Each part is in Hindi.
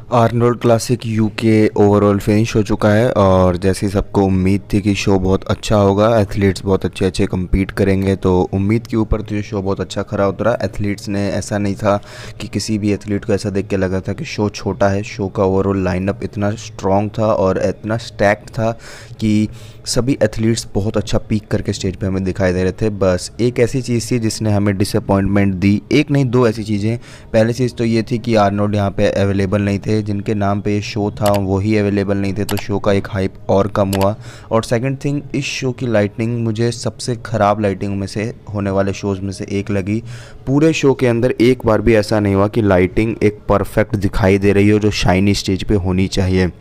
Arnold classic UK overall finish हो चुका है और जैसे सबको उम्मीद थी कि शो बहुत अच्छा होगा, एथलीट्स बहुत अच्छे अच्छे compete करेंगे, तो उम्मीद के ऊपर तो ये शो बहुत अच्छा खरा उतरा। एथलीट्स ने ऐसा नहीं था कि किसी भी एथलीट को ऐसा देख के लगा था कि शो छोटा है। शो का ओवरऑल लाइनअप इतना स्ट्रॉन्ग था और इतना स्टैक्ड था कि सभी एथलीट्स बहुत अच्छा पीक करके स्टेज पे हमें दिखाई दे रहे थे। बस एक ऐसी चीज़ थी जिसने हमें डिसअपॉइंटमेंट दी, एक नहीं दो ऐसी चीज़ें। पहली चीज़ तो ये थी कि आर्नोल्ड यहाँ पे अवेलेबल नहीं थे, जिनके नाम पे ये शो था वही अवेलेबल नहीं थे, तो शो का एक हाइप और कम हुआ। और सेकंड थिंग, इस शो की लाइटिंग मुझे सबसे ख़राब लाइटिंग में से होने वाले शोज़ में से एक लगी। पूरे शो के अंदर एक बार भी ऐसा नहीं हुआ कि लाइटिंग एक परफेक्ट दिखाई दे रही हो जो शाइनी स्टेज पे होनी चाहिए,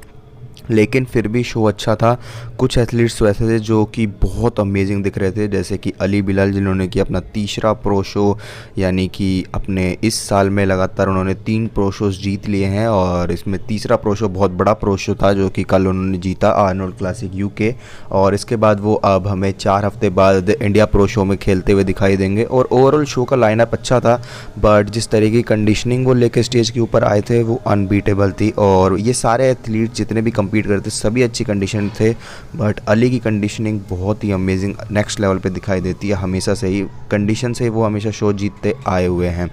लेकिन फिर भी शो अच्छा था। कुछ एथलीट्स तो ऐसे थे जो कि बहुत अमेजिंग दिख रहे थे, जैसे कि अली बिलाल, जिन्होंने कि अपना तीसरा प्रो शो, यानी कि अपने इस साल में लगातार उन्होंने 3 प्रो शोज़ जीत लिए हैं और इसमें तीसरा प्रो शो बहुत बड़ा प्रो शो था जो कि कल उन्होंने जीता आर्नोल्ड क्लासिक यूके। और इसके बाद वो अब हमें 4 हफ्ते बाद इंडिया प्रो शो में खेलते हुए दिखाई देंगे। और ओवरऑल शो का लाइनअप अच्छा था, बट जिस तरह की कंडीशनिंग वो लेकर स्टेज के ऊपर आए थे वो अनबीटेबल थी। और ये सारे एथलीट जितने भी compete करते सभी अच्छी कंडीशन थे, बट अली की कंडीशनिंग बहुत ही अमेजिंग नेक्स्ट लेवल पे दिखाई देती है। हमेशा से ही कंडीशन से वो हमेशा शो जीतते आए हुए हैं।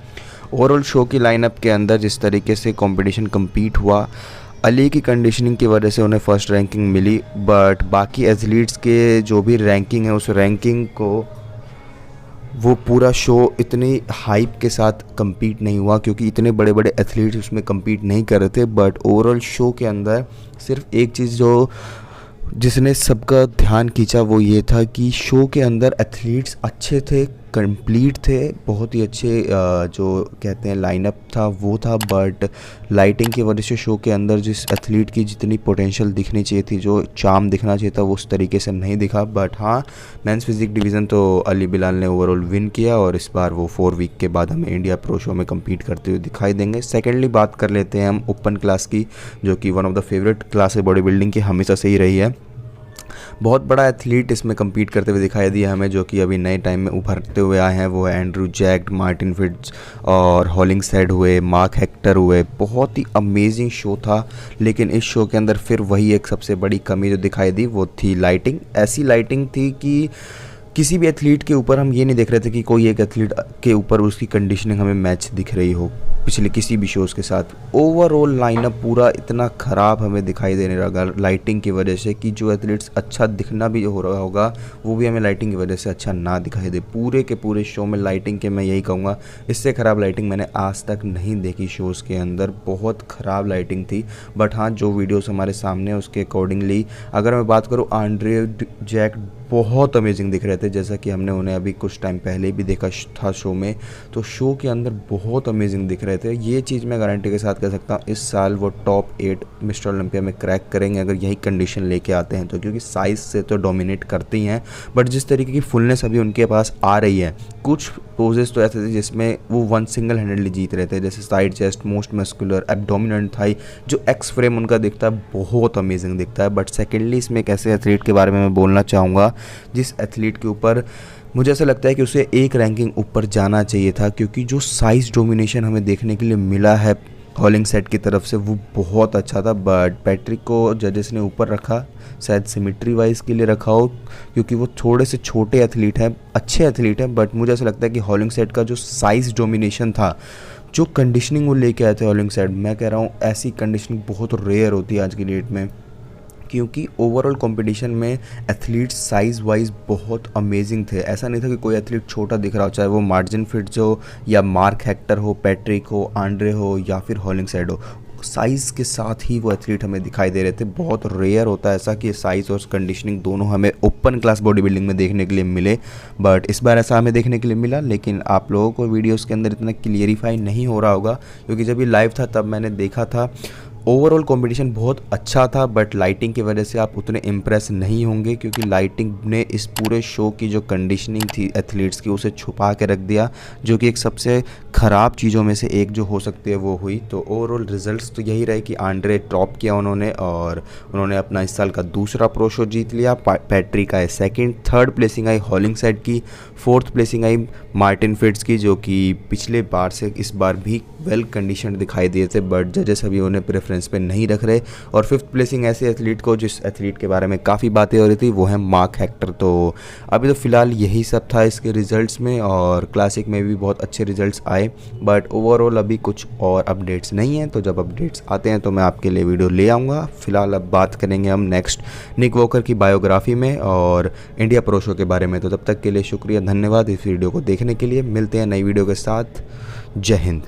ओवरऑल शो की लाइनअप के अंदर जिस तरीके से कंपटीशन compete हुआ, अली की कंडीशनिंग की वजह से उन्हें फर्स्ट रैंकिंग मिली, बट बाकी एथलीट्स के जो भी रैंकिंग है उस रैंकिंग को वो पूरा शो इतनी हाइप के साथ compete नहीं हुआ क्योंकि इतने बड़े बड़े एथलीट्स उसमें compete नहीं कर रहे थे। बट ओवरऑल शो के अंदर सिर्फ एक चीज़ जो जिसने सबका ध्यान खींचा वो ये था कि शो के अंदर एथलीट्स अच्छे थे, कंप्लीट थे, बहुत ही अच्छे जो कहते हैं लाइनअप था वो था। बट लाइटिंग की वजह से शो के अंदर जिस एथलीट की जितनी पोटेंशियल दिखनी चाहिए थी, जो चार्म दिखना चाहिए था, वो उस तरीके से नहीं दिखा। बट हाँ, मेंस फिजिक डिवीज़न तो अली बिलाल ने ओवरऑल विन किया और इस बार वो 4 वीक के बाद हमें इंडिया प्रो शो में compete करते हुए दिखाई देंगे। सेकेंडली बात कर लेते हैं हम ओपन क्लास की, जो कि one of the favourite class है बॉडी बिल्डिंग की, हमेशा से ही रही है। बहुत बड़ा एथलीट इसमें compete करते हुए दिखाई दिया हमें, जो कि अभी नए टाइम में उभरते हुए आए हैं। वो है एंड्रू जैक, मार्टिन फिट्ज और हॉलिंगसेड हुए, मार्क हेक्टर हुए। बहुत ही अमेजिंग शो था, लेकिन इस शो के अंदर फिर वही एक सबसे बड़ी कमी जो दिखाई दी वो थी लाइटिंग। ऐसी लाइटिंग थी कि किसी भी एथलीट के ऊपर हम ये नहीं देख रहे थे कि कोई एक एथलीट के ऊपर उसकी कंडीशनिंग हमें मैच दिख रही हो पिछले किसी भी शोज़ के साथ। ओवरऑल लाइनअप पूरा इतना ख़राब हमें दिखाई देने लगा लाइटिंग की वजह से कि जो एथलीट्स अच्छा दिखना भी हो रहा होगा वो भी हमें लाइटिंग की वजह से अच्छा ना दिखाई दे। पूरे के पूरे शो में लाइटिंग के मैं यही कहूँगा, इससे ख़राब लाइटिंग मैंने आज तक नहीं देखी शोज़ के अंदर। बहुत ख़राब लाइटिंग थी। बट हाँ, जो वीडियोस हमारे सामने हैं उसके अकॉर्डिंगली अगर मैं बात करूँ, आंड्रे जैक बहुत अमेजिंग दिख रहे थे, जैसा कि हमने उन्हें अभी कुछ टाइम पहले भी देखा था शो में। तो शो के अंदर बहुत अमेजिंग दिख रहे थे। ये चीज़ मैं गारंटी के साथ कह सकता हूँ, इस साल वो टॉप 8 मिस्टर ओलंपिया में क्रैक करेंगे अगर यही कंडीशन लेके आते हैं तो, क्योंकि साइज़ से तो डोमिनेट करते ही हैं, बट जिस तरीके की फुलनेस अभी उनके पास आ रही है, कुछ पोजेस तो ऐसे थे जिसमें वो वन सिंगल हैंडेडली जीत रहे थे, जैसे side chest, most muscular, abdominal thigh, जो एक्स फ्रेम उनका दिखता है बहुत अमेजिंग दिखता है। बट सेकेंडली इसमें एक ऐसे एथलीट के बारे में मैं बोलना चाहूँगा जिस एथलीट के ऊपर मुझे ऐसा लगता है कि उसे एक रैंकिंग ऊपर जाना चाहिए था, क्योंकि जो साइज़ डोमिनेशन हमें देखने के लिए मिला है हॉलिंगसेड की तरफ से वो बहुत अच्छा था। बट पैट्रिक को जजेस ने ऊपर रखा, शायद सिमेट्री वाइज के लिए रखा हो, क्योंकि वो थोड़े से छोटे एथलीट हैं, अच्छे एथलीट हैं। बट मुझे ऐसा लगता है कि हॉलिंगसेड का जो साइज़ डोमिनेशन था, जो कंडीशनिंग वो लेके आए थे हॉलिंगसेड, मैं कह रहा हूँ ऐसी कंडीशनिंग बहुत रेयर होती है आज की डेट में, क्योंकि ओवरऑल कंपटीशन में एथलीट्स साइज़ वाइज बहुत अमेजिंग थे। ऐसा नहीं था कि कोई एथलीट छोटा दिख रहा हो, चाहे वो मार्जिन फिट्ज हो या मार्क हेक्टर हो, पैट्रिक हो, आंड्रे हो या फिर हॉलिंगसेड हो, साइज़ के साथ ही वो एथलीट हमें दिखाई दे रहे थे। बहुत रेयर होता है ऐसा कि साइज़ और कंडीशनिंग दोनों हमें ओपन क्लास बॉडी बिल्डिंग में देखने के लिए मिले, बट इस बार ऐसा हमें देखने के लिए मिला। लेकिन आप लोगों को वीडियोस के अंदर इतना क्लियरिफाई नहीं हो रहा होगा, क्योंकि जब ये लाइव था तब मैंने देखा था। ओवरऑल कंपटीशन बहुत अच्छा था, बट लाइटिंग की वजह से आप उतने इम्प्रेस नहीं होंगे, क्योंकि लाइटिंग ने इस पूरे शो की जो कंडीशनिंग थी एथलीट्स की उसे छुपा के रख दिया, जो कि एक सबसे ख़राब चीज़ों में से एक जो हो सकती है वो हुई। तो ओवरऑल रिजल्ट्स तो यही रहे कि आंड्रे टॉप किया उन्होंने, और उन्होंने अपना इस साल का दूसरा प्रो शो जीत लिया। पैट्रिक आए सेकंड, थर्ड प्लेसिंग आई हॉलिंगसेड की, फोर्थ प्लेसिंग आई मार्टिन फिट्ज की, जो कि पिछले बार से इस बार भी वेल कंडीशन दिखाई दिए थे, बट जजेस अभी उन्हें प्रेफरेंस पे नहीं रख रहे। और फिफ्थ प्लेसिंग ऐसे एथलीट को, जिस एथलीट के बारे में काफ़ी बातें हो रही थी, वो है मार्क हेक्टर। तो अभी तो फ़िलहाल यही सब था इसके रिज़ल्ट्स में, और क्लासिक में भी बहुत अच्छे रिज़ल्ट्स आए, बट ओवरऑल अभी कुछ और अपडेट्स नहीं हैं। तो जब अपडेट्स आते हैं तो मैं आपके लिए वीडियो ले आऊँगा। फ़िलहाल अब बात करेंगे हम नेक्स्ट निक वॉकर की बायोग्राफी में और इंडिया प्रो शो के बारे में। तो तब तक के लिए शुक्रिया, धन्यवाद इस वीडियो को देखने के लिए। मिलते हैं नई वीडियो के साथ। जय हिंद।